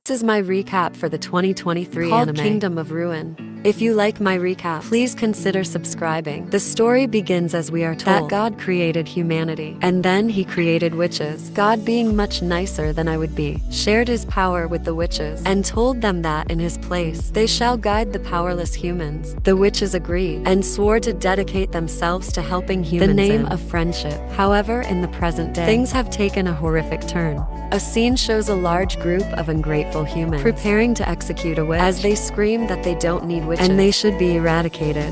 This is my recap for the 2023 called anime Kingdom of Ruin. If you like my recap, please consider subscribing. The story begins as we are told that God created humanity, and then he created witches. God, being much nicer than I would be, shared his power with the witches, and told them that in his place, they shall guide the powerless humans. The witches agreed, and swore to dedicate themselves to helping humans in the name of friendship. However, in the present day, things have taken a horrific turn. A scene shows a large group of ungrateful humans preparing to execute a witch, as they scream that they don't need witches and they should be eradicated.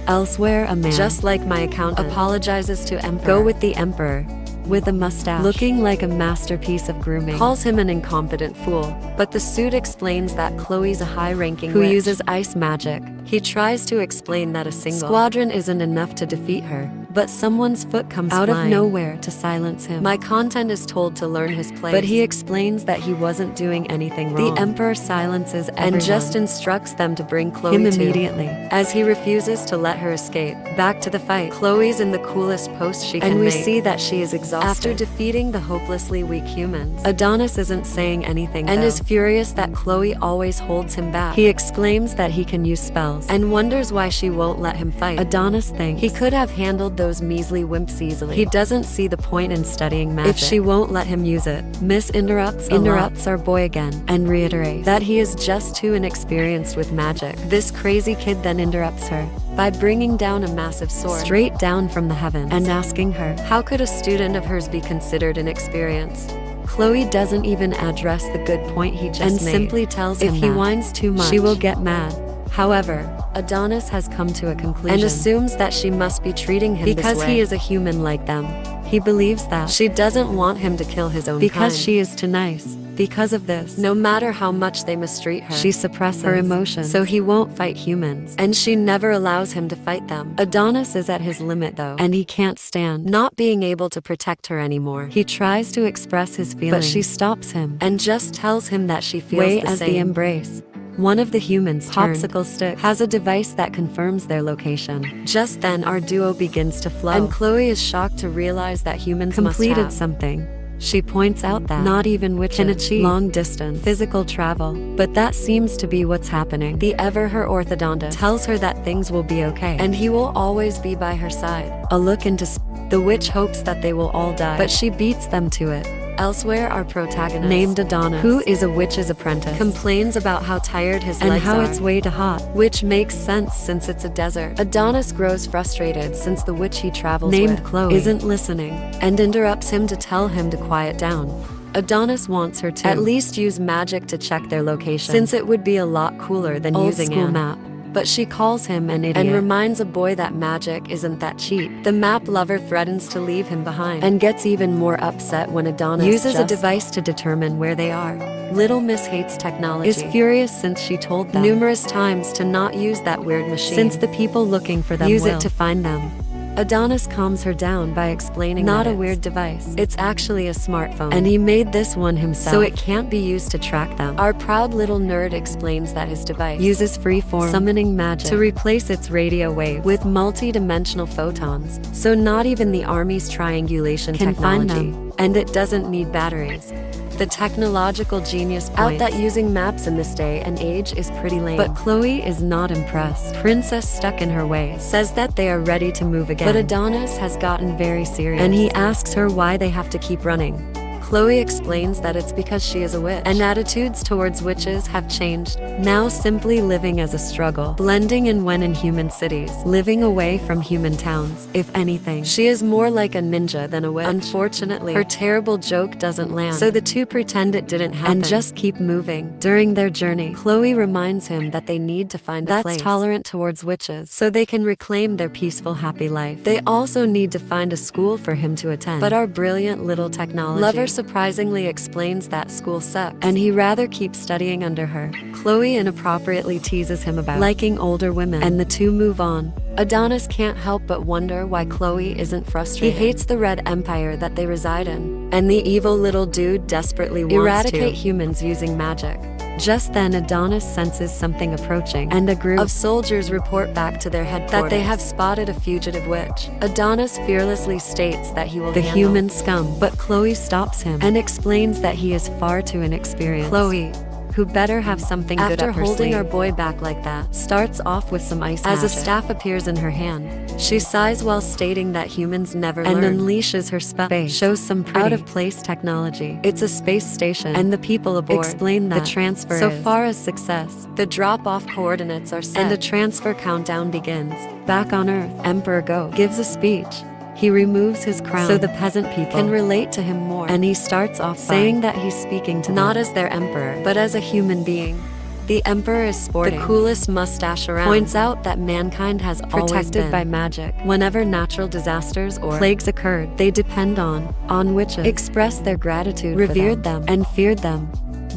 Elsewhere, a man, just like my accountant, apologizes to Emperor. Go with the Emperor, with a mustache, looking like a masterpiece of grooming, calls him an incompetent fool. But the suit explains that Chloe's a high-ranking who uses ice magic. He tries to explain that a single squadron isn't enough to defeat her, but someone's foot comes out of nowhere to silence him. My content is told to learn his place, but he explains that he wasn't doing anything wrong. The Emperor silences everyone and just instructs them to bring Chloe immediately, as he refuses to let her escape. Back to the fight. Chloe's in the coolest pose she can make, and we see that she is exhausted after defeating the hopelessly weak humans. Adonis isn't saying anything and is furious that Chloe always holds him back. He exclaims that he can use spells and wonders why she won't let him fight. Adonis thinks he could have handled those measly wimps easily. He doesn't see the point in studying magic if she won't let him use it. Miss interrupts our boy again and reiterates that he is just too inexperienced with magic. This crazy kid then interrupts her by bringing down a massive sword straight down from the heavens and asking her, how could a student of hers be considered inexperienced? Chloe doesn't even address the good point he just made, simply tells him if he whines too much, she will get mad. However, Adonis has come to a conclusion and assumes that she must be treating him because he is a human like them. He believes that she doesn't want him to kill his own because kind. She is too nice. Because of this, no matter how much they mistreat her, she suppresses her emotions so he won't fight humans, and she never allows him to fight them. Adonis is at his limit though, and he can't stand not being able to protect her anymore. He tries to express his feelings, but she stops him and just tells him that she feels the same. The embrace. One of the humans, Popsicle Stick, has a device that confirms their location. Just then, our duo begins to flow, and Chloe is shocked to realize that humans completed something. She points out that not even witches can achieve long-distance physical travel, but that seems to be what's happening. The her orthodontist tells her that things will be okay, and he will always be by her side. A look into the witch hopes that they will all die, but she beats them to it. Elsewhere, our protagonist, named Adonis, who is a witch's apprentice, complains about how tired his legs are and how it's way too hot, which makes sense since it's a desert. Adonis grows frustrated since the witch he travels named Chloe isn't listening and interrupts him to tell him to quiet down. Adonis wants her to at least use magic to check their location, since it would be a lot cooler than using a map. But she calls him an idiot and reminds a boy that magic isn't that cheap. The map lover threatens to leave him behind and gets even more upset when Adonis uses a device to determine where they are. Little Miss hates technology, is furious since she told them numerous times to not use that weird machine, since the people looking for them use it to find them. Adonis calms her down by explaining not a weird device, it's actually a smartphone, and he made this one himself, so it can't be used to track them. Our proud little nerd explains that his device uses free-form summoning magic to replace its radio waves with multi-dimensional photons, so not even the Army's triangulation can find them, and it doesn't need batteries. The technological genius points out that using maps in this day and age is pretty lame. But Chloe is not impressed. Princess, stuck in her ways, says that they are ready to move again. But Adonis has gotten very serious, and he asks her why they have to keep running. Chloe explains that it's because she is a witch, and attitudes towards witches have changed, now simply living as a struggle, blending in when in human cities, living away from human towns. If anything, she is more like a ninja than a witch. Unfortunately, her terrible joke doesn't land, so the two pretend it didn't happen and just keep moving. During their journey, Chloe reminds him that they need to find a place that's tolerant towards witches, so they can reclaim their peaceful, happy life. They also need to find a school for him to attend, but our brilliant little technology lover surprisingly explains that school sucks, and he rather keeps studying under her. Chloe inappropriately teases him about liking older women, and the two move on. Adonis can't help but wonder why Chloe isn't frustrated. He hates the Red Empire that they reside in, and the evil little dude desperately wants to eradicate humans using magic. Just then, Adonis senses something approaching, and a group of soldiers report back to their headquarters that they have spotted a fugitive witch. Adonis fearlessly states that he will handle the human scum, but Chloe stops him and explains that he is far too inexperienced. Chloe, who better have something good up her sleeve. After holding our boy back like that, starts off with some ice magic. As a staff appears in her hand, she sighs while stating that humans never learn, and unleashes her spell. Space shows some pretty out-of-place technology. It's a space station, and the people aboard explain that the transfer so far as success. The drop-off coordinates are set, and a transfer countdown begins. Back on Earth, Emperor Go gives a speech. He removes his crown so the peasant people can relate to him more, and he starts off saying that he's speaking to not as their emperor, but as a human being. The emperor is sporting the coolest mustache around, points out that mankind has always protected by magic. Whenever natural disasters or plagues occurred, they depend on witches, expressed their gratitude, revered them, and feared them.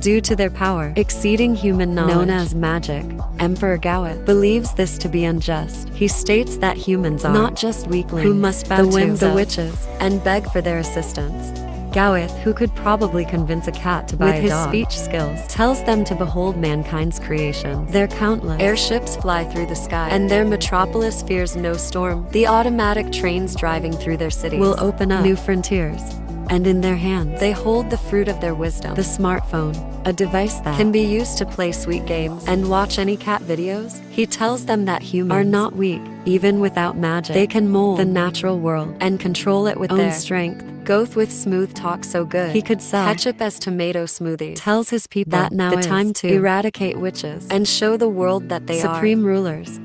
Due to their power, exceeding human knowledge, known as magic, Emperor Gowith believes this to be unjust. He states that humans are not just weaklings who must bow to the witches and beg for their assistance. Gowith, who could probably convince a cat to buy a dog, with his speech skills, tells them to behold mankind's creations. Their countless airships fly through the sky, and their metropolis fears no storm. The automatic trains driving through their cities will open up new frontiers. And in their hands, they hold the fruit of their wisdom, the smartphone, a device that can be used to play sweet games and watch anicat videos. He tells them that humans are not weak. Even without magic, they can mold the natural world and control it with their strength. Goth with smooth talk so good, he could sell ketchup as tomato smoothies. Tells his people that now the time to eradicate witches and show the world that they are supreme rulers.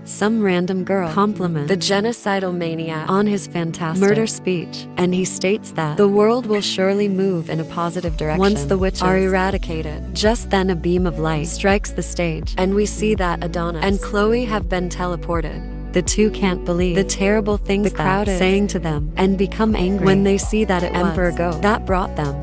Some random girl compliments the genocidal maniac on his fantastic murder speech, and he states that the world will surely move in a positive direction once the witches are eradicated. Just then a beam of light strikes the stage, and we see that Adonis and Chloe have been teleported. The two can't believe the terrible things the crowd is saying to them, and become angry when they see that it was Emperor Go that brought them.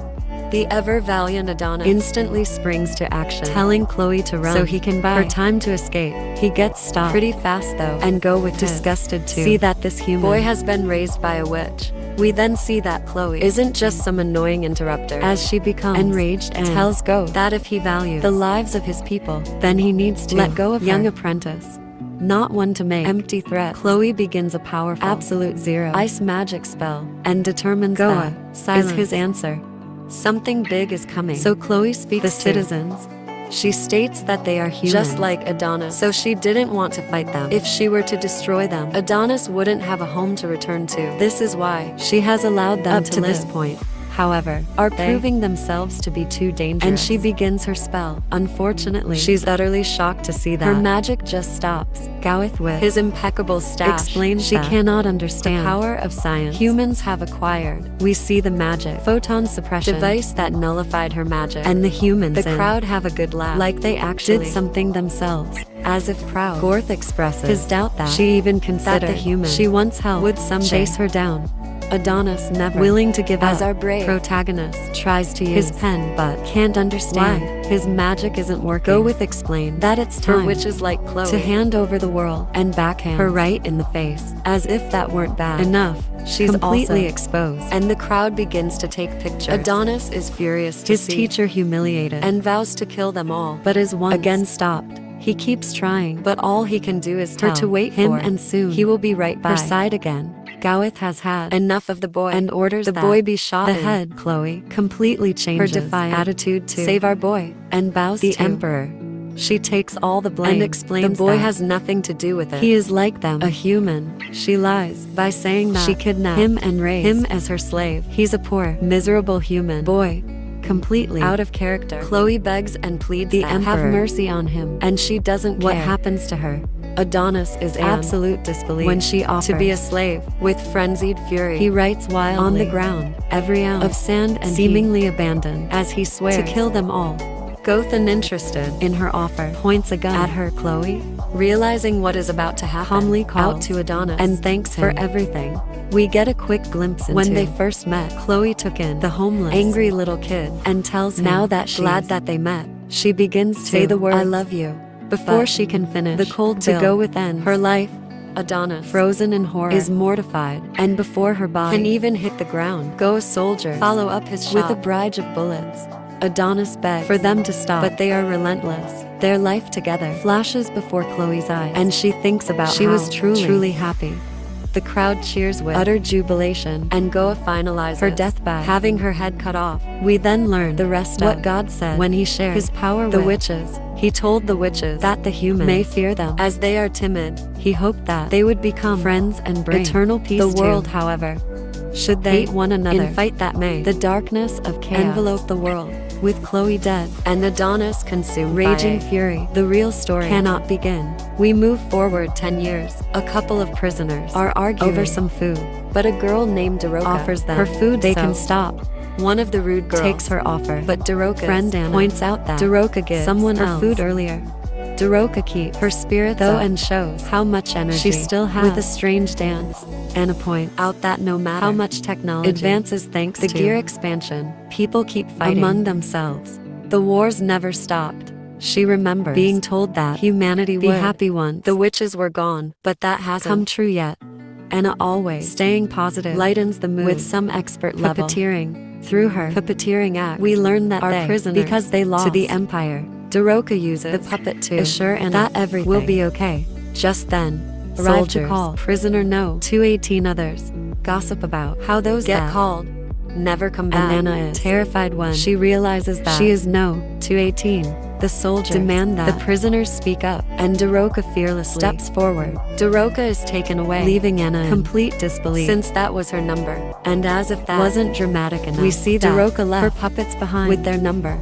The ever-valiant Adonis instantly springs to action, telling Chloe to run so he can buy her time to escape. He gets stopped pretty fast though, and Go with disgusted to see that this human boy has been raised by a witch. We then see that Chloe isn't just some annoying interrupter, as she becomes enraged and tells Go that if he values the lives of his people, then he needs to let go of young apprentice. Not one to make empty threats, Chloe begins a powerful absolute zero ice magic spell, and determines that silence is his answer. Something big is coming, so Chloe speaks to the citizens. She states that they are humans, just like Adonis, so she didn't want to fight them. If she were to destroy them, Adonis wouldn't have a home to return to. This is why she has allowed them up to this point. However, are proving themselves to be too dangerous, and she begins her spell. Unfortunately, she's utterly shocked to see that her magic just stops. Gowith, with his impeccable staff, explains she cannot understand the power of science humans have acquired. We see the magic photon suppression device that nullified her magic, and the humans the crowd have a good laugh, like they actually did something themselves. As if proud, Gorth expresses his doubt that she even considered the human she once held would someday chase her down. Adonis, never willing to give as up, our brave protagonist tries to use his pen but can't understand why his magic isn't working. Gowith explains that it's time for witches like Chloe to hand over the world and backhand her right in the face. As if that weren't bad enough, she's completely exposed, and the crowd begins to take pictures. Adonis is furious to see his teacher humiliated and vows to kill them all, but is once again stopped. He keeps trying, but all he can do is tell her to wait him, and soon he will be right by her side again. Gowith has had enough of the boy and orders the boy be shot in the head. Chloe completely changes her defiant attitude to save our boy and bows to the emperor. She takes all the blame and explains the boy has nothing to do with it. He is like them, a human. She lies by saying that she kidnapped him and raised him as her slave. He's a poor, miserable human boy. Completely out of character. Chloe begs and pleads the emperor have mercy on him, and she doesn't care what happens to her. Adonis is absolute disbelief when she offers to be a slave. With frenzied fury, he writes wildly on the ground, every ounce of sand and seemingly abandoned, as he swears to kill them all. Goth, uninterested in her offer, points a gun at her. Chloe, realizing what is about to happen, calmly calls out to Adonis and thanks him for everything. We get a quick glimpse into when they first met. Chloe took in the homeless, angry little kid and tells him now that she's glad that they met. She begins to say the words, I love you. Before she can finish, the cold to go within her life. Adonis, frozen in horror, is mortified, and before her body can even hit the ground, Go soldiers follow up his shot with a barrage of bullets. Adonis begs for them to stop, but they are relentless. Their life together flashes before Chloe's eyes, and she thinks about she was truly happy. The crowd cheers with utter jubilation, and Goa finalizes her deathbed, having her head cut off. We then learn the rest of what God said when he shared his power with the witches. He told the witches that the humans may fear them as they are timid. He hoped that they would become friends and bring eternal peace to the world, however. Should they hate one another in fight that may, the darkness of chaos envelope the world. With Chloe dead and Adonis consumed raging fury, the real story cannot begin. We move forward 10 years. A couple of prisoners are arguing over some food, but a girl named Daroka offers them her food they can stop. One of the rude girls takes her offer, but Daroka's friend Anna points out that Daroka gives someone her food earlier. Daroka keeps her spirits though and shows how much energy she still has with a strange dance. Anna points out that no matter how much technology advances thanks to the gear expansion, people keep fighting among themselves. The wars never stopped. She remembers being told that humanity would be happy once the witches were gone, but that hasn't come true yet. Anna, always staying positive, lightens the mood with some expert level puppeteering. Through her puppeteering act, we learn that are prisoners because they lost to the Empire. Daroka uses the puppet to assure Anna that everything will be okay. Just then, soldiers call prisoner No. 218 others gossip about how those get called never come back. And Anna is terrified when she realizes that she is No. 218. The soldiers demand that the prisoners speak up, and Daroka fearlessly steps forward. Daroka is taken away, leaving Anna in complete disbelief since that was her number. And as if that wasn't dramatic enough, we see that Daroka left her puppets behind with their number.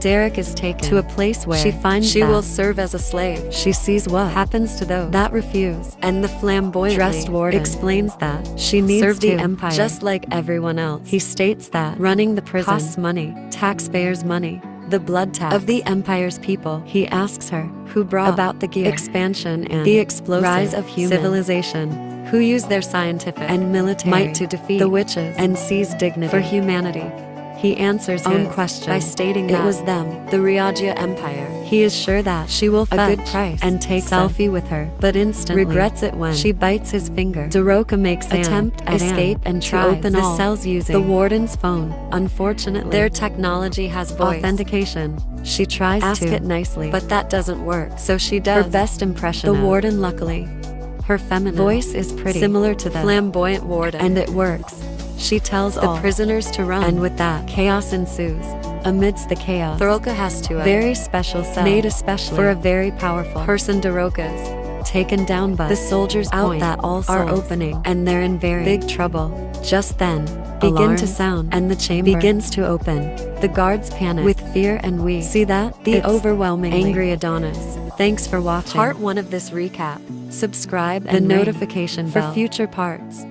Derek is taken to a place where she finds she will serve as a slave. She sees what happens to those that refuse, and the flamboyantly dressed warden explains that she needs to serve the Empire just like everyone else. He states that running the prison costs money, taxpayers' money, the blood tax of the Empire's people. He asks her who brought about the gear expansion and the explosive rise of human civilization, who used their scientific and military might to defeat the witches and seize dignity for humanity. He answers his own question by stating that it was them, the Ryagia Empire. He is sure that she will fetch a good price and take selfie with her, but instantly regrets it when she bites his finger. Daroka makes an attempt at escape and tries to open the cells using the warden's phone. Unfortunately, their technology has voice authentication. She tries to ask it nicely, but that doesn't work, so she does her best impression. The warden, luckily, her feminine voice is pretty similar to the flamboyant warden, and it works. She tells the prisoners to run, and with that, chaos ensues. Amidst the chaos, Daroka has to a very special cell made especially for a very powerful person. Daroka's taken down, but the soldiers out that all are opening, and they're in very big trouble. Just then, begin to sound, and the chamber begins to open. The guards panic with fear, and we see that the overwhelming angry Adonis. Thanks for watching part 1 of this recap. Subscribe and the notification bell for future parts.